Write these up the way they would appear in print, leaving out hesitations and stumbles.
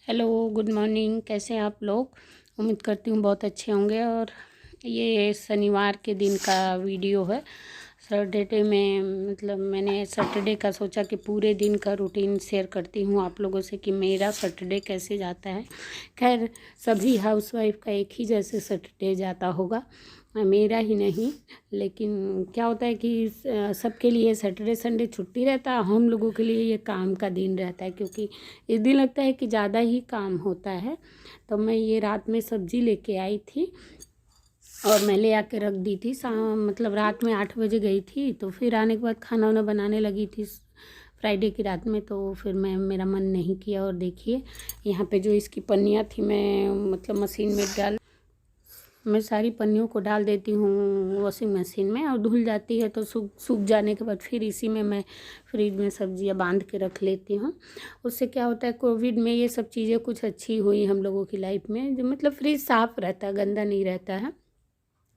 Hello, good morning. कैसे हैं आप लोग? उम्मीद करती हूँ बहुत अच्छे होंगे। और ये शनिवार के दिन का वीडियो है। सैटरडे में मतलब मैंने सैटरडे का सोचा कि पूरे दिन का रूटीन शेयर करती हूँ आप लोगों से कि मेरा सैटरडे कैसे जाता है। खैर, सभी हाउसवाइफ का एक ही जैसे सैटरडे जाता होगा, मेरा ही नहीं। लेकिन क्या होता है कि सबके लिए सैटरडे संडे छुट्टी रहता है, हम लोगों के लिए ये काम का दिन रहता है, क्योंकि इस दिन लगता है कि ज़्यादा ही काम होता है। तो मैं ये रात में सब्ज़ी लेके आई थी और मैं ले आके रख दी थी। शाम मतलब रात में 8 बजे गई थी, तो फिर आने के बाद खाना वाना बनाने लगी थी फ्राइडे की रात में। तो फिर मेरा मन नहीं किया। और देखिए यहाँ पे जो इसकी पन्नियाँ थी, मैं मतलब मशीन में मैं सारी पन्नियों को डाल देती हूँ वॉशिंग मशीन में, और धुल जाती है। तो सूख जाने के बाद फिर इसी में मैं फ्रिज में सब्जियाँ बांध के रख लेती हूँ। उससे क्या होता है, कोविड में ये सब चीज़ें कुछ अच्छी हुई हम लोगों की लाइफ में। जो मतलब फ्रिज साफ़ रहता है, गंदा नहीं रहता है,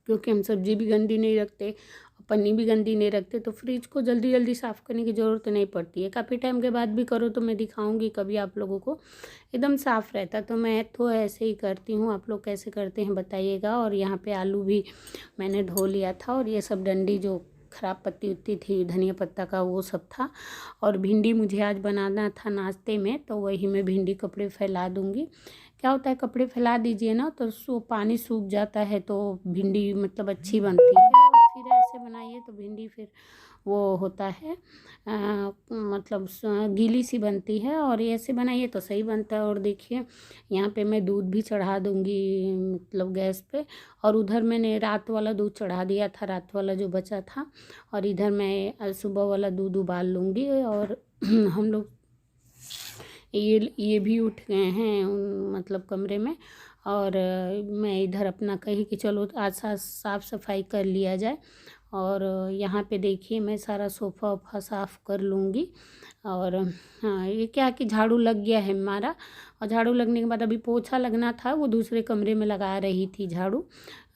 क्योंकि हम सब्ज़ी भी गंदी नहीं रखते और पन्नी भी गंदी नहीं रखते। तो फ्रिज को जल्दी जल्दी साफ़ करने की ज़रूरत नहीं पड़ती है। काफ़ी टाइम के बाद भी करो तो मैं दिखाऊंगी कभी आप लोगों को, एकदम साफ़ रहता। तो मैं तो ऐसे ही करती हूँ, आप लोग कैसे करते हैं बताइएगा। और यहाँ पे आलू भी मैंने धो लिया था, और ये सब डंडी जो खराब पत्ती उत्ती थी धनिया पत्ता का वो सब था। और भिंडी मुझे आज बनाना था नाश्ते में, तो वही मैं भिंडी कपड़े फैला दूँगी। क्या होता है, कपड़े फैला दीजिए ना तो पानी सूख जाता है, तो भिंडी मतलब अच्छी बनती है। और फिर ऐसे बनाइए तो भिंडी फिर वो होता है मतलब गीली सी बनती है, और ऐसे बनाइए तो सही बनता है। और देखिए यहाँ पे मैं दूध भी चढ़ा दूँगी मतलब गैस पे। और उधर मैंने रात वाला दूध चढ़ा दिया था, रात वाला जो बचा था। और इधर मैं सुबह वाला दूध उबाल लूँगी। और हम लोग ये भी उठ गए हैं मतलब कमरे में। और मैं इधर अपना कही कि चलो आज साफ़ सफाई कर लिया जाए। और यहाँ पे देखिए मैं सारा सोफ़ा वोफ़ा साफ़ कर लूँगी। और हाँ, ये क्या कि झाड़ू लग गया है हमारा। और झाड़ू लगने के बाद अभी पोछा लगना था, वो दूसरे कमरे में लगा रही थी झाड़ू,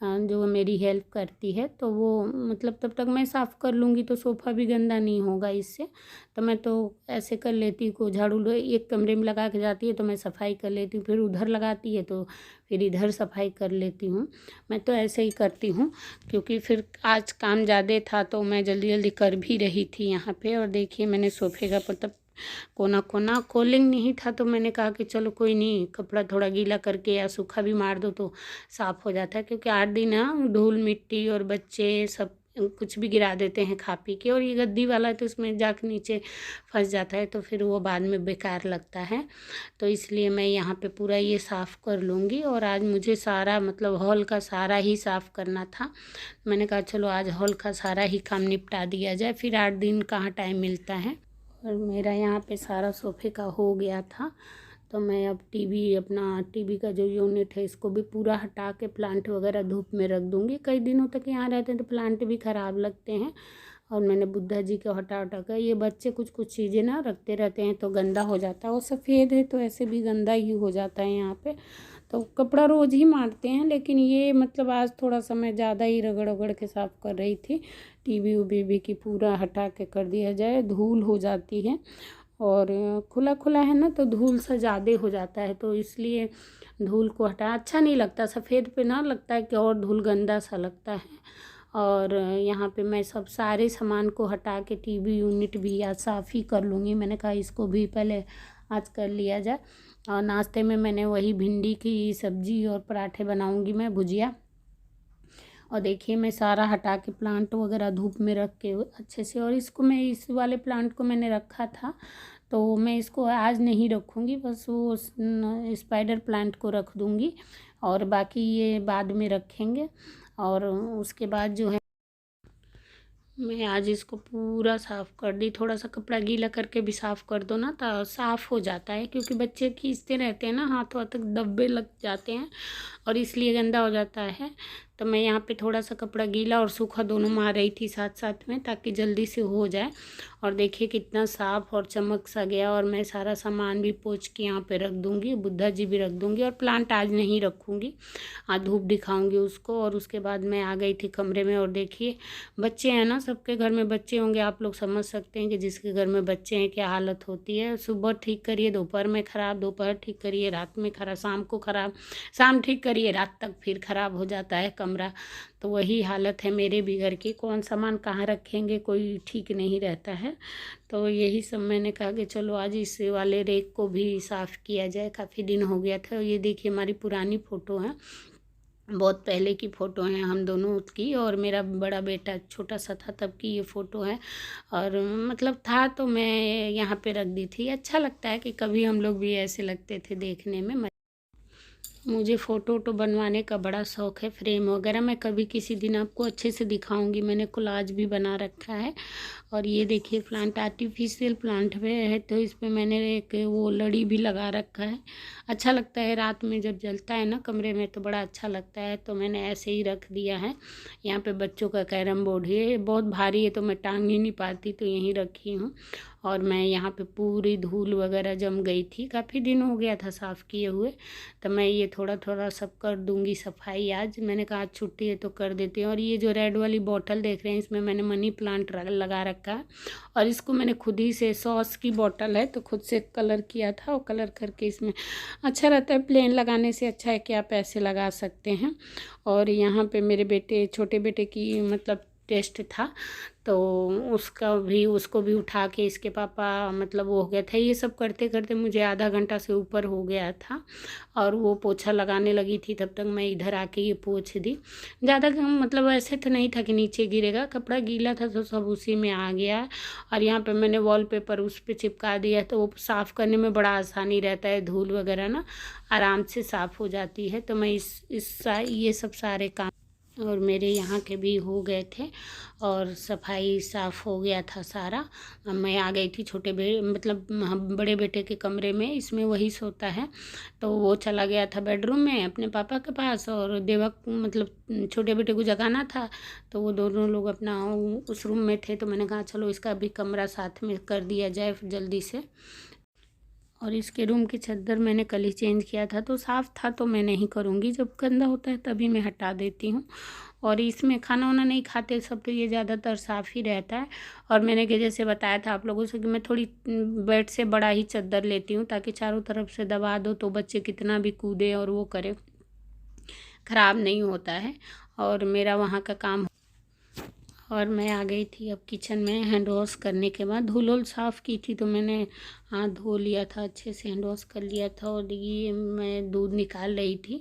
जो मेरी हेल्प करती है। तो वो मतलब तब तक मैं साफ़ कर लूँगी तो सोफ़ा भी गंदा नहीं होगा इससे। तो मैं तो ऐसे कर लेती हूँ, झाड़ू एक कमरे में लगा के जाती है तो मैं सफाई कर लेती हूँ, फिर उधर लगाती है तो फिर इधर सफाई कर लेती हूँ। मैं तो ऐसे ही करती हूँ, क्योंकि फिर आज काम ज़्यादा था तो मैं जल्दी जल्दी कर भी रही थी यहाँ पे। और देखिए मैंने सोफ़े का मतलब कोना कोना कॉलिंग नहीं था, तो मैंने कहा कि चलो कोई नहीं, कपड़ा थोड़ा गीला करके या सूखा भी मार दो तो साफ़ हो जाता है। क्योंकि 8 दिन ना धूल मिट्टी और बच्चे सब कुछ भी गिरा देते हैं खा पी के, और ये गद्दी वाला है तो उसमें जाके नीचे फंस जाता है, तो फिर वो बाद में बेकार लगता है। तो इसलिए मैं यहाँ पे पूरा ये साफ़ कर लूँगी। और आज मुझे सारा मतलब हॉल का सारा ही साफ़ करना था। मैंने कहा चलो आज हॉल का सारा ही काम निपटा दिया जाए, फिर 8 दिन कहाँ टाइम मिलता है। और मेरा यहाँ पे सारा सोफ़े का हो गया था। तो मैं अब टीवी का जो यूनिट है इसको भी पूरा हटा के प्लांट वगैरह धूप में रख दूँगी। कई दिनों तक यहाँ रहते हैं तो प्लांट भी ख़राब लगते हैं। और मैंने बुद्धा जी को हटा कर, ये बच्चे कुछ कुछ चीज़ें ना रखते रहते हैं तो गंदा हो जाता है। वो सफ़ेद है तो ऐसे भी गंदा ही हो जाता है यहाँ पे। तो कपड़ा रोज़ ही मारते हैं, लेकिन ये मतलब आज थोड़ा सा मैं ज़्यादा ही रगड़ रगड़ के साफ़ कर रही थी। टीवी उवी भी की पूरा हटा के कर दिया जाए, धूल हो जाती है। और खुला खुला है ना तो धूल सा ज़्यादा हो जाता है, तो इसलिए धूल को हटा अच्छा नहीं लगता। सफ़ेद पे ना लगता है कि और धूल गंदा सा लगता है। और यहाँ पे मैं सब सारे सामान को हटा के टीवी यूनिट भी आज साफ़ ही कर लूँगी। मैंने कहा इसको भी पहले आज कर लिया जाए। और नाश्ते में मैंने वही भिंडी की सब्ज़ी और पराठे बनाऊँगी मैं, भुजिया। और देखिए मैं सारा हटा के प्लांट वगैरह धूप में रख के अच्छे से, और इसको मैं इस वाले प्लांट को मैंने रखा था तो मैं इसको आज नहीं रखूँगी, बस वो स्पाइडर प्लांट को रख दूँगी, और बाकी ये बाद में रखेंगे। और उसके बाद जो है मैं आज इसको पूरा साफ़ कर दी। थोड़ा सा कपड़ा गीला करके भी साफ़ कर दो ना तो साफ़ हो जाता है, क्योंकि बच्चे खींचते रहते हैं ना, हाथ वाथ तक धब्बे लग जाते हैं और इसलिए गंदा हो जाता है। तो मैं यहाँ पे थोड़ा सा कपड़ा गीला और सूखा दोनों मार रही थी साथ साथ में, ताकि जल्दी से हो जाए। और देखिए कितना साफ़ और चमक सा गया। और मैं सारा सामान भी पोंछ के यहाँ पे रख दूँगी, बुद्धा जी भी रख दूँगी। और प्लांट आज नहीं रखूँगी, आज धूप दिखाऊँगी उसको। और उसके बाद मैं आ गई थी कमरे में। और देखिए बच्चे हैं ना, सबके घर में बच्चे होंगे, आप लोग समझ सकते हैं कि जिसके घर में बच्चे हैं क्या हालत होती है। सुबह ठीक करिए, दोपहर में ख़राब, दोपहर ठीक करिए, रात में ख़राब, शाम को ख़राब, शाम ठीक करिए, रात तक फिर ख़राब हो जाता है कमरा। तो वही हालत है मेरे भी घर की, कौन सामान कहाँ रखेंगे कोई ठीक नहीं रहता है। तो यही सब मैंने कहा कि चलो आज इस वाले रैक को भी साफ़ किया जाए, काफ़ी दिन हो गया था। ये देखिए हमारी पुरानी फ़ोटो है, बहुत पहले की फ़ोटो हैं हम दोनों की। और मेरा बड़ा बेटा छोटा सा था तब की ये फ़ोटो है। और मतलब था तो मैं यहाँ पे रख दी थी। अच्छा लगता है कि कभी हम लोग भी ऐसे लगते थे देखने में। मुझे फ़ोटो वोटो बनवाने का बड़ा शौक़ है, फ्रेम वगैरह। मैं कभी किसी दिन आपको अच्छे से दिखाऊंगी। मैंने कोलाज भी बना रखा है। और ये देखिए प्लांट आर्टिफिशियल प्लांट में है, तो इस पर मैंने एक वो लड़ी भी लगा रखा है। अच्छा लगता है रात में जब जलता है ना कमरे में, तो बड़ा अच्छा लगता है। तो मैंने ऐसे ही रख दिया है। यहाँ पे बच्चों का कैरम बोर्ड है, बहुत भारी है तो मैं टांग ही नहीं पाती, तो यहीं रखी हूँ। और मैं यहाँ पे पूरी धूल वगैरह जम गई थी, काफ़ी दिन हो गया था साफ़ किए हुए। तो मैं ये थोड़ा थोड़ा सब कर दूँगी सफाई आज। मैंने कहा आज छुट्टी है तो कर देती हूँ। और ये जो रेड वाली बॉटल देख रहे हैं, इसमें मैंने मनी प्लांट लगा रखा है। और इसको मैंने खुद ही से, सॉस की बॉटल है तो खुद से कलर किया था। और कलर करके इसमें अच्छा रहता है, प्लेन लगाने से अच्छा है कि आप ऐसे लगा सकते हैं। और यहाँ पे मेरे बेटे, छोटे बेटे की मतलब टेस्ट था, तो उसको भी उठा के इसके पापा मतलब वो हो गया था। ये सब करते करते मुझे आधा घंटा से ऊपर हो गया था। और वो पोछा लगाने लगी थी, तब तक मैं इधर आके ये पोंछ दी। ज़्यादा मतलब ऐसे तो नहीं था कि नीचे गिरेगा, कपड़ा गीला था तो सब उसी में आ गया। और यहाँ पे मैंने वॉलपेपर उस पर चिपका दिया, तो वो साफ़ करने में बड़ा आसानी रहता है, धूल वगैरह ना आराम से साफ़ हो जाती है। तो मैं ये सब सारे काम और मेरे यहाँ के भी हो गए थे। और सफाई साफ़ हो गया था सारा। मैं आ गई थी मतलब बड़े बेटे के कमरे में, इसमें वही सोता है। तो वो चला गया था बेडरूम में अपने पापा के पास। और देवक मतलब छोटे बेटे को जगाना था, तो वो दोनों लोग अपना उस रूम में थे। तो मैंने कहा चलो इसका भी कमरा साथ में कर दिया जाए जल्दी से। और इसके रूम की चादर मैंने कल ही चेंज किया था, तो साफ़ था तो मैं नहीं करूँगी, जब गंदा होता है तभी मैं हटा देती हूँ। और इसमें खाना वाना नहीं खाते सब, तो ये ज़्यादातर साफ़ ही रहता है। और मैंने कि जैसे बताया था आप लोगों से कि मैं थोड़ी बेड से बड़ा ही चादर लेती हूँ, ताकि चारों तरफ से दबा दो तो बच्चे कितना भी कूदे और वो करे, ख़राब नहीं होता है। और मेरा वहाँ का काम, और मैं आ गई थी अब किचन में। हैंड वॉश करने के बाद धूल वूल साफ़ की थी, तो मैंने हाथ धो लिया था अच्छे से, हैंड वॉश कर लिया था। और ये मैं दूध निकाल रही थी,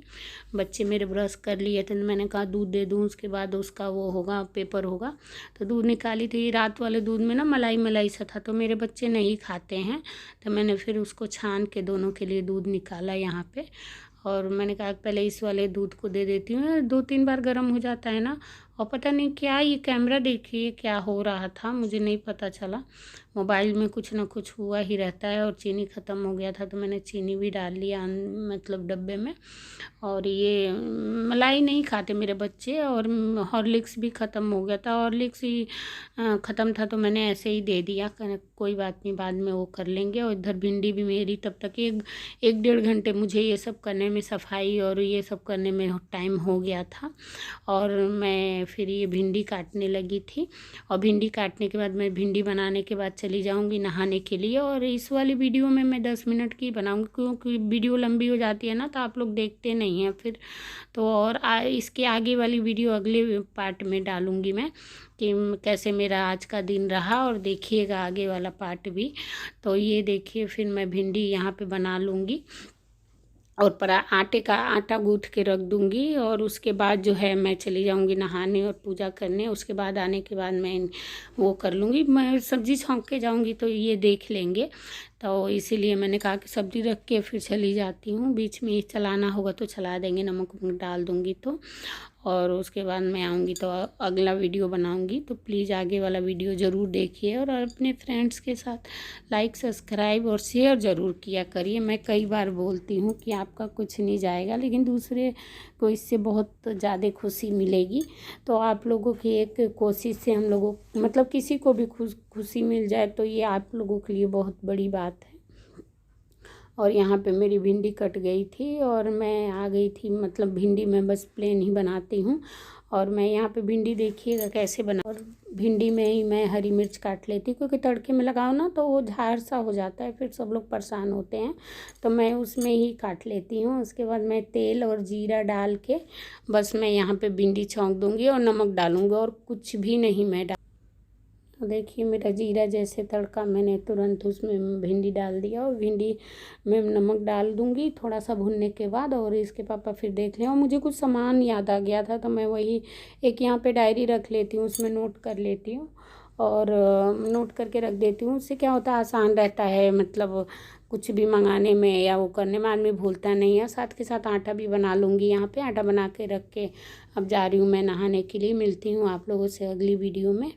बच्चे मेरे ब्रश कर लिए थे, तो मैंने कहा दूध दे दूँ, उसके बाद उसका वो होगा, पेपर होगा। तो दूध निकाली थी, रात वाले दूध में ना मलाई मलाई सा था, तो मेरे बच्चे नहीं खाते हैं। तो मैंने फिर उसको छान के दोनों के लिए दूध निकाला यहाँ पर। और मैंने कहा पहले इस वाले दूध को दे देती हूँ, 2-3 बार गर्म हो जाता है ना। और पता नहीं क्या ये कैमरा देखिए क्या हो रहा था, मुझे नहीं पता चला। मोबाइल में कुछ ना कुछ हुआ ही रहता है। और चीनी ख़त्म हो गया था, तो मैंने चीनी भी डाल लिया मतलब डब्बे में। और ये मलाई नहीं खाते मेरे बच्चे। और हॉर्लिक्स भी ख़त्म हो गया था, हॉर्लिक्स ही ख़त्म था, तो मैंने ऐसे ही दे दिया, कोई बात नहीं बाद में वो कर लेंगे। और इधर भिंडी भी मेरी तब तक 1-1.5 घंटे मुझे ये सब करने में, सफाई और ये सब करने में टाइम हो गया था। और मैं फिर ये भिंडी काटने लगी थी। और भिंडी काटने के बाद मैं भिंडी बनाने के बाद चली जाऊंगी नहाने के लिए। और इस वाली वीडियो में मैं 10 मिनट की बनाऊंगी, क्योंकि वीडियो लंबी हो जाती है ना, तो आप लोग देखते नहीं हैं फिर। तो और इसके आगे वाली वीडियो अगले पार्ट में डालूंगी मैं, कि कैसे मेरा आज का दिन रहा, और देखिएगा आगे वाला पार्ट भी। तो ये देखिए फिर मैं भिंडी यहाँ पे बना लूँगी। और आटे का आटा गूँथ के रख दूँगी। और उसके बाद जो है मैं चली जाऊँगी नहाने और पूजा करने। उसके बाद आने के बाद मैं वो कर लूँगी, मैं सब्ज़ी छौंक के जाऊँगी, तो ये देख लेंगे। तो इसीलिए मैंने कहा कि सब्ज़ी रख के फिर चली जाती हूँ। बीच में चलाना होगा तो चला देंगे, नमक वमक डाल दूँगी तो। और उसके बाद मैं आऊँगी तो अगला वीडियो बनाऊँगी। तो प्लीज़ आगे वाला वीडियो ज़रूर देखिए और अपने फ्रेंड्स के साथ लाइक, सब्सक्राइब और शेयर ज़रूर किया करिए। मैं कई बार बोलती हूँ कि आपका कुछ नहीं जाएगा, लेकिन दूसरे को इससे बहुत ज़्यादा खुशी मिलेगी। तो आप लोगों की एक कोशिश से हम लोगों मतलब किसी को भी खुशी मिल जाए तो ये आप लोगों के लिए बहुत बड़ी बात है। और यहाँ पे मेरी भिंडी कट गई थी और मैं आ गई थी, मतलब भिंडी मैं बस प्लेन ही बनाती हूँ। और मैं यहाँ पे भिंडी देखिएगा कैसे बना, और भिंडी में ही मैं हरी मिर्च काट लेती हूँ, क्योंकि तड़के में लगाओ ना तो वो झाड़ सा हो जाता है, फिर सब लोग परेशान होते हैं। तो मैं उसमें ही काट लेती हूँ। उसके बाद मैं तेल और जीरा डाल के बस मैं यहाँ पे भिंडी छौंक दूँगी और नमक डालूँगी और कुछ भी नहीं मैं तो देखिए मेरा जीरा जैसे तड़का, मैंने तुरंत उसमें भिंडी डाल दिया और भिंडी में नमक डाल दूँगी थोड़ा सा भुनने के बाद। और इसके पापा फिर देख लें, और मुझे कुछ सामान याद आ गया था तो मैं वही एक यहाँ पे डायरी रख लेती हूँ, उसमें नोट कर लेती हूँ और नोट करके रख देती हूँ। उससे क्या होता है, आसान रहता है, मतलब कुछ भी मंगाने में या वो करने में आदमी भूलता नहीं है। साथ के साथ आटा भी बना लूँगी, यहाँ पे आटा बना के रख के अब जा रही हूँ मैं नहाने के लिए। मिलती हूँ आप लोगों से अगली वीडियो में।